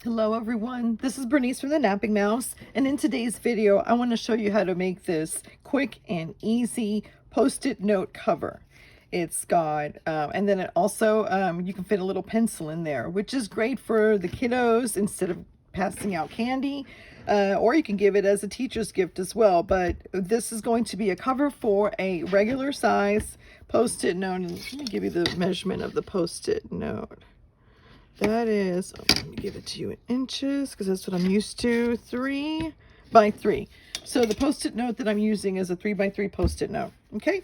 Hello everyone, this is Bernice from the Napping Mouse, and in today's video I want to show you how to make this quick and easy post-it note cover. It's got, and then it also, you can fit a little pencil in there, which is great for the kiddos instead of passing out candy, or you can give it as a teacher's gift as well. But this is going to be a cover for a regular size post-it note. And let me give you the measurement of the post-it note. That is, let me give it to you in inches because that's what I'm used to, 3 by 3. So the post-it note that I'm using is a 3 by 3 post-it note, okay?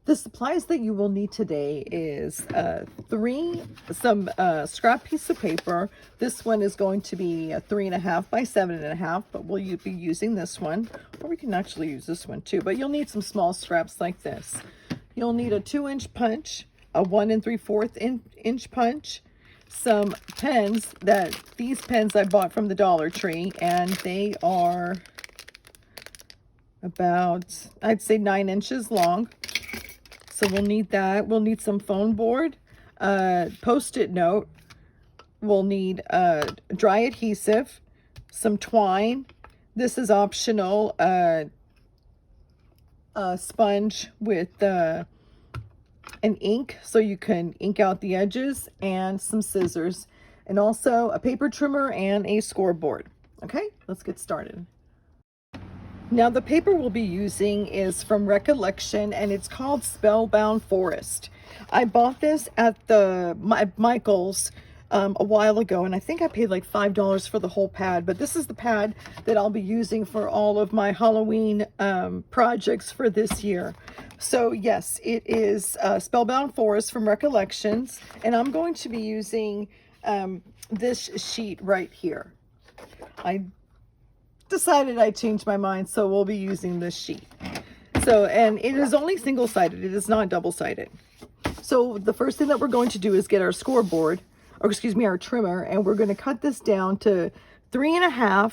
The supplies that you will need today is some scrap piece of paper. This one is going to be a 3.5 by 7.5, but we'll be using this one, or we can actually use this one too, but you'll need some small scraps like this. You'll need a 2-inch punch, a 1 3/4 inch punch, some pens. These pens I bought from the Dollar Tree, and they are about, I'd say, 9 inches long. So we'll need that. We'll need some foam board, post-it note. We'll need dry adhesive, some twine. This is optional. A sponge with an ink so you can ink out the edges, and some scissors, and also a paper trimmer and a scoreboard. Okay, let's get started. Now the paper we'll be using is from Recollection, and it's called Spellbound Forest. I bought this at the Michael's a while ago, and I think I paid like $5 for the whole pad, but this is the pad that I'll be using for all of my Halloween projects for this year. So yes, it is Spellbound Forest from Recollections, and I'm going to be using this sheet right here. I decided I changed my mind, so we'll be using this sheet. So, and it is only single-sided, it is not double-sided. So the first thing that we're going to do is get our scoreboard, or excuse me, our trimmer, and we're going to cut this down to 3.5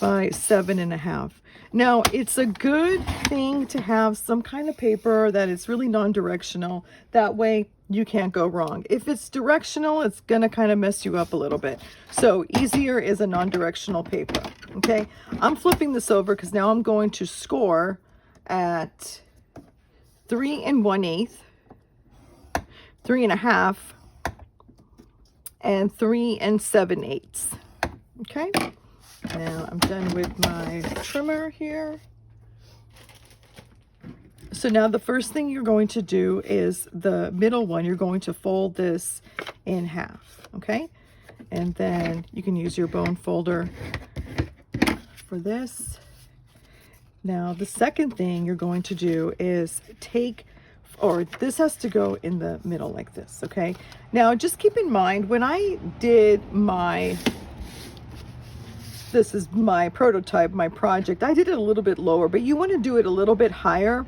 by 7.5. Now, it's a good thing to have some kind of paper that is really non-directional. That way you can't go wrong. If it's directional, it's going to kind of mess you up a little bit. So easier is a non-directional paper. Okay, I'm flipping this over because now I'm going to score at 3 1/8, 3.5, and 3 7/8. Okay, now I'm done with my trimmer here. So now the first thing you're going to do is the middle one. You're going to fold this in half, okay? And then you can use your bone folder for this. Now the second thing you're going to do is this has to go in the middle like this, okay? Now just keep in mind, when I did this is my prototype, my project, I did it a little bit lower, but you want to do it a little bit higher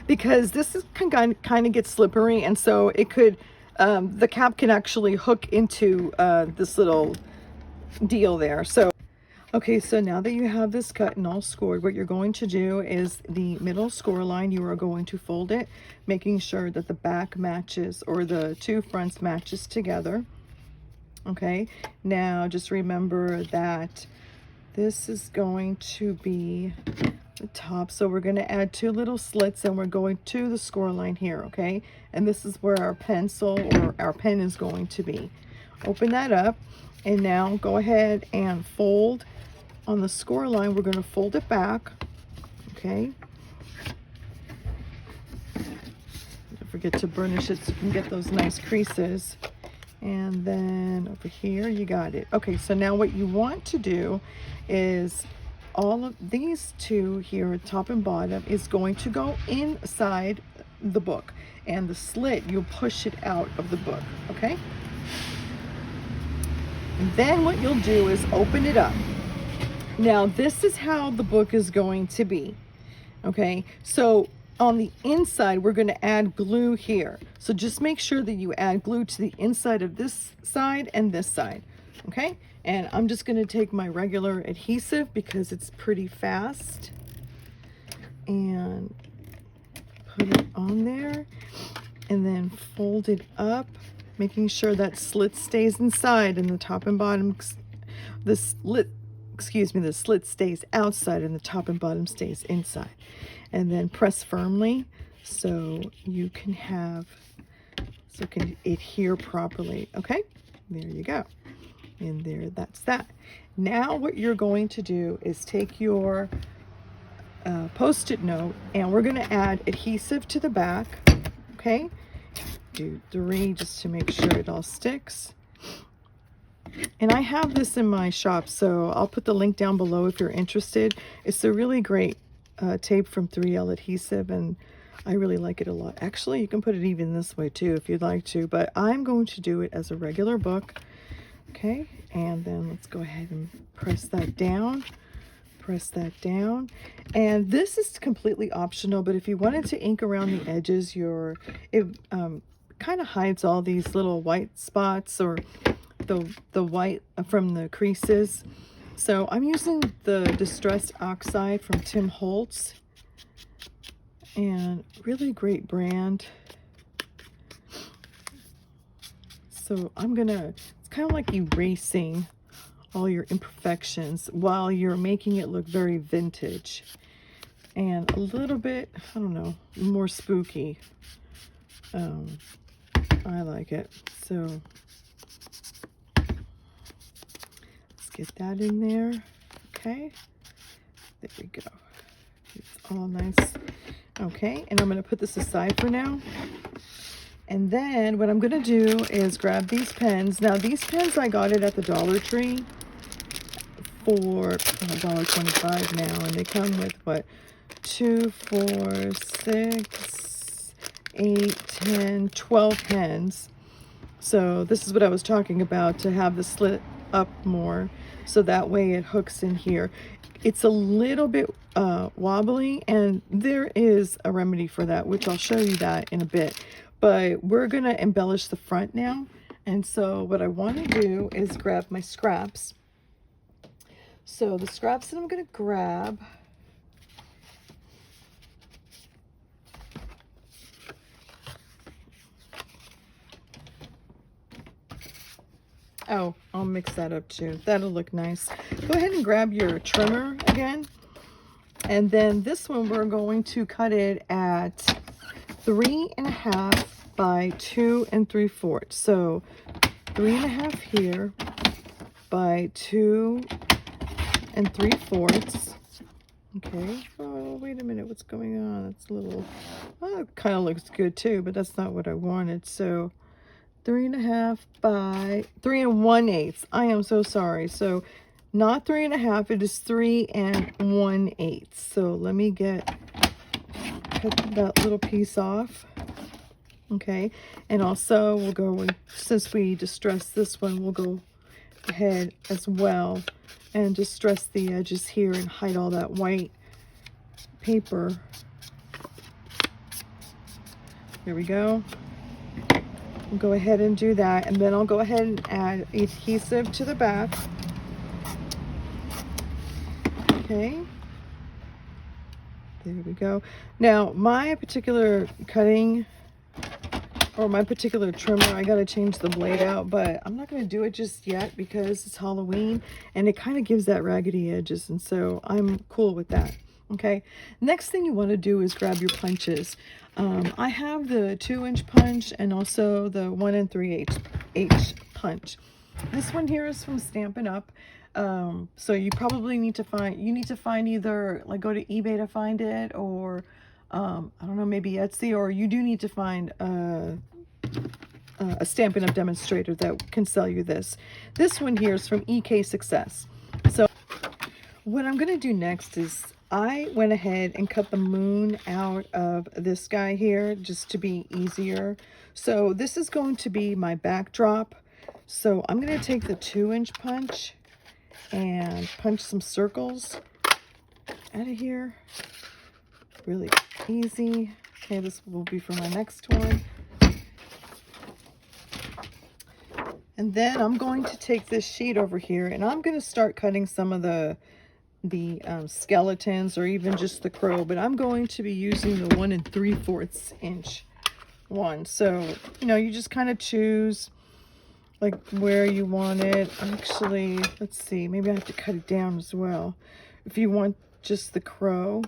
because this can kind of get slippery, and so it could, the cap can actually hook into this little deal there. So okay, so now that you have this cut and all scored, what you're going to do is the middle score line, you are going to fold it, making sure that the back matches, or the two fronts matches together. Okay, now just remember that this is going to be the top, so we're going to add 2 little slits, and we're going to the score line here, okay? And this is where our pencil or our pen is going to be. Open that up, and now go ahead and fold on the score line. We're going to fold it back, okay? Don't forget to burnish it so you can get those nice creases. And then over here, you got it. Okay, so now what you want to do is all of these two here, top and bottom, is going to go inside the book. And the slit, you'll push it out of the book, okay? And then what you'll do is open it up. Now, this is how the book is going to be, okay? So on the inside, we're going to add glue here. So just make sure that you add glue to the inside of this side and this side, okay? And I'm just going to take my regular adhesive because it's pretty fast, and put it on there. and then fold it up, making sure that slit stays inside and the top and bottom, the slit stays outside and the top and bottom stays inside. And then press firmly so you can have, so it can adhere properly. Okay, there you go. And there, that's that. Now what you're going to do is take your Post-it note, and we're going to add adhesive to the back. Okay, do 3 just to make sure it all sticks. And I have this in my shop, so I'll put the link down below if you're interested. It's a really great tape from 3L Adhesive, and I really like it a lot. Actually, you can put it even this way too if you'd like to, but I'm going to do it as a regular book. Okay, and then let's go ahead and press that down. Press that down. And this is completely optional, but if you wanted to ink around the edges, it kind of hides all these little white spots or the white from the creases. So I'm using the Distressed Oxide from Tim Holtz, and really great brand. So I'm gonna, it's kind of like erasing all your imperfections while you're making it look very vintage and a little bit, I don't know, more spooky. I like it. So let's get that in there. Okay, there we go. It's all nice. Okay, and I'm going to put this aside for now. And then what I'm going to do is grab these pens. Now these pens, I got it at the Dollar Tree for $1.25 now, and they come with what, 2, 4, 6, 8, 10, 12 pens. So this is what I was talking about, to have the slit up more so that way it hooks in here. It's a little bit wobbly, and there is a remedy for that, which I'll show you that in a bit. But we're going to embellish the front now. And so what I want to do is grab my scraps. So the scraps that I'm going to grab, oh, I'll mix that up too. That'll look nice. Go ahead and grab your trimmer again. And then this one, we're going to cut it at 3.5 by 2 3/4. So 3.5 here by 2 3/4. Okay. Oh, wait a minute. What's going on? That's a little, oh, it kind of looks good too, but that's not what I wanted. So 3.5 by 3 1/8. I am so sorry. So not 3.5, it is 3 1/8. So let me cut that little piece off. Okay, and also we'll go, since we distressed this one, we'll go ahead as well and distress the edges here and hide all that white paper. There we go. We'll go ahead and do that, and then I'll go ahead and add adhesive to the back. Okay, there we go. Now my particular cutting, or my particular trimmer, I got to change the blade out, but I'm not going to do it just yet because it's Halloween and it kind of gives that raggedy edges, and so I'm cool with that. Okay, next thing you want to do is grab your punches. I have the 2-inch punch and also the 1 3/8 punch. This one here is from Stampin' Up. So you probably need to find either, like, go to eBay to find it, or I don't know, maybe Etsy, or you do need to find a Stampin' Up demonstrator that can sell you this. This one here is from EK Success. So what I'm going to do next is I went ahead and cut the moon out of this guy here just to be easier. So this is going to be my backdrop. So I'm going to take the 2-inch punch and punch some circles out of here. Really easy. Okay, this will be for my next one. And then I'm going to take this sheet over here and I'm going to start cutting some of the skeletons, or even just the crow, but I'm going to be using the 1 3/4 inch one. So, you know, you just kind of choose like where you want it. Actually, let's see, maybe I have to cut it down as well. If you want just the crow,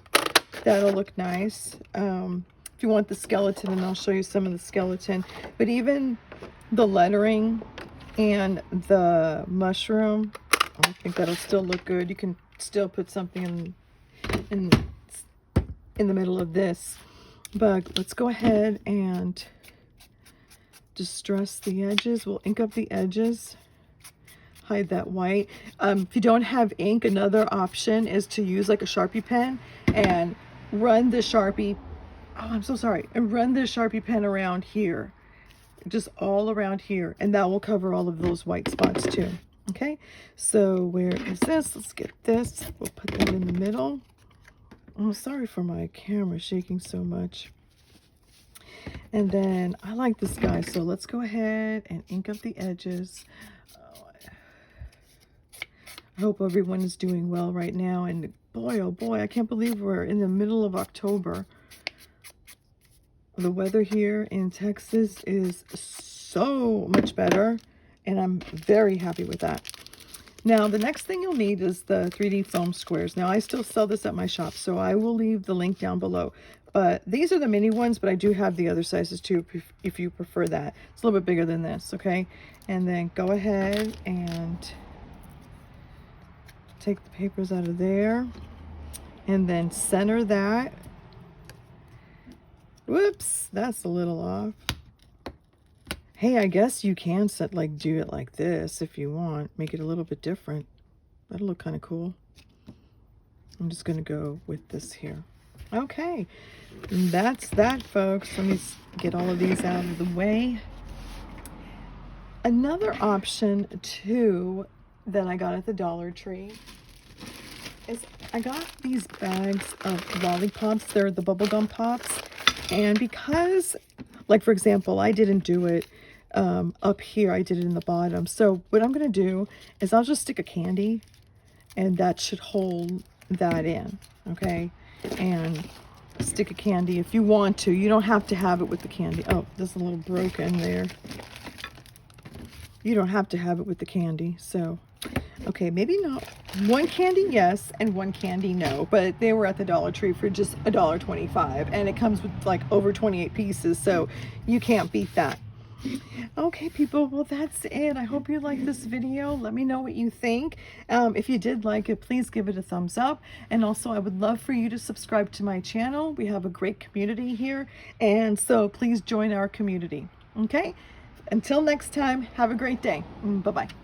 that'll look nice. If you want the skeleton, and I'll show you some of the skeleton, but even the lettering and the mushroom, I think that'll still look good. You can still put something in the middle of this, but let's go ahead and distress the edges. We'll ink up the edges, hide that white. If you don't have ink, another option is to use like a Sharpie pen and run the Sharpie, oh, I'm so sorry, and run the Sharpie pen around here, just all around here, and that will cover all of those white spots too. Okay, so where is this? Let's get this. We'll put that in the middle. I'm sorry for my camera shaking so much. And then I like this guy, so let's go ahead and ink up the edges. I hope everyone is doing well right now. And boy, oh boy, I can't believe we're in the middle of October. The weather here in Texas is so much better, and I'm very happy with that. Now, the next thing you'll need is the 3D foam squares. Now, I still sell this at my shop, so I will leave the link down below. But these are the mini ones, but I do have the other sizes too, if you prefer that. It's a little bit bigger than this, okay? And then go ahead and take the papers out of there, and then center that. Whoops, that's a little off. Hey, I guess you can do it like this if you want. Make it a little bit different. That'll look kind of cool. I'm just going to go with this here. Okay, and that's that, folks. Let me get all of these out of the way. Another option, too, that I got at the Dollar Tree is I got these bags of lollipops. They're the bubblegum pops. And because, like, for example, I didn't do it up here. I did it in the bottom. So what I'm going to do is I'll just stick a candy, and that should hold that in, okay? And stick a candy if you want to. You don't have to have it with the candy. Oh, there's a little broken there. You don't have to have it with the candy. So, okay, maybe not. One candy, yes, and one candy, no. But they were at the Dollar Tree for just $1.25, and it comes with like over 28 pieces, so you can't beat that. Okay, people, well, that's it. I hope you liked this video. Let me know what you think. If you did like it, please give it a thumbs up. And also, I would love for you to subscribe to my channel. We have a great community here, and so please join our community. Okay? Until next time, have a great day. Bye-bye.